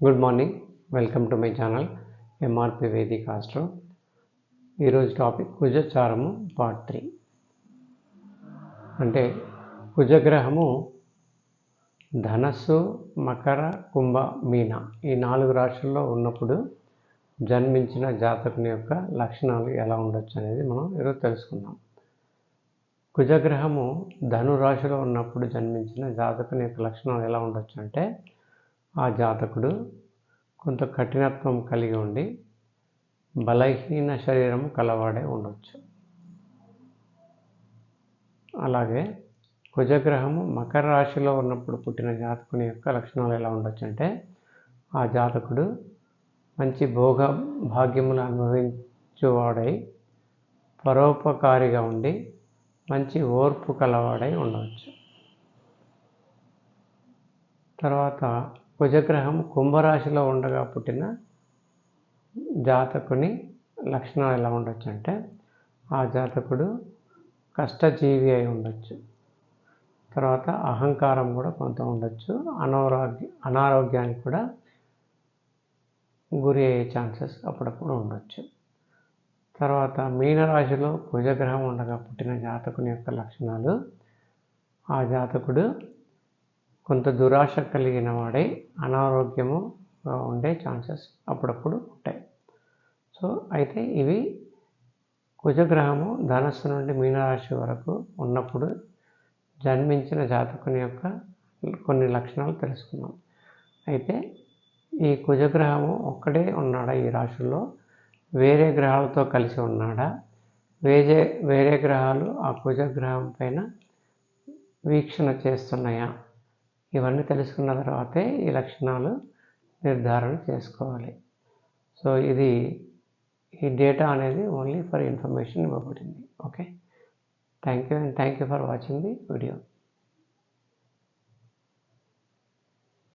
Good morning, welcome to my channel MRP Vedic Astro. ఈరోజు topic కుజచారము పార్ట్ 3. అంటే కుజగ్రహము ధనస్సు, మకర, కుంభ, మీన ఈ 4 రాశుల్లో ఉన్నప్పుడు జన్మించిన జాతకుని యొక్క లక్షణాలు ఎలా ఉండొచ్చు అనేది మనం ఈరోజు తెలుసుకుందాం. కుజగ్రహము ధను రాశిలో ఉన్నప్పుడు జన్మించిన జాతకుని యొక్క లక్షణాలు ఎలా ఉండొచ్చు అంటే, ఆ జాతకుడు కొంత కఠినత్వం కలిగి ఉండి బలహీన శరీరం కలవాడే ఉండొచ్చు. అలాగే కుజగ్రహము మకర రాశిలో ఉన్నప్పుడు పుట్టిన జాతకుని యొక్క లక్షణాలు ఎలా ఉండొచ్చు అంటే, ఆ జాతకుడు మంచి భోగ భాగ్యములు అనుభవించువాడై పరోపకారిగా ఉండి మంచి ఓర్పు కలవాడై ఉండవచ్చు. తర్వాత కుజగ్రహం కుంభరాశిలో ఉండగా పుట్టిన జాతకుని లక్షణాలు ఎలా ఉండొచ్చు అంటే, ఆ జాతకుడు కష్టజీవి అయి ఉండొచ్చు. తర్వాత అహంకారం కూడా కొంత ఉండొచ్చు. అనారోగ్యానికి కూడా గురి అయ్యే ఛాన్సెస్ అప్పుడప్పుడు ఉండొచ్చు. తర్వాత మీనరాశిలో కుజగ్రహం ఉండగా పుట్టిన జాతకుని యొక్క లక్షణాలు, ఆ జాతకుడు కొంత దురాశ కలిగిన వాడై అనారోగ్యముగా ఉండే ఛాన్సెస్ అప్పుడప్పుడు ఉంటాయి. సో అయితే ఇవి కుజగ్రహము ధనస్సు నుండి మీనరాశి వరకు ఉన్నప్పుడు జన్మించిన జాతకుని యొక్క కొన్ని లక్షణాలు తెలుసుకున్నాం. అయితే ఈ కుజగ్రహము ఒక్కడే ఉన్నాడా ఈ రాశుల్లో, వేరే గ్రహాలతో కలిసి ఉన్నాడా, వేరే గ్రహాలు ఆ కుజగ్రహం పైన వీక్షణ చేస్తున్నాయా, ఇవన్నీ తెలుసుకున్న తర్వాతే ఈ లక్షణాలు నిర్ధారణ చేసుకోవాలి. సో ఈ డేటా అనేది ఓన్లీ ఫర్ ఇన్ఫర్మేషన్ ఇవ్వబడింది. Okay, thank you for watching the video.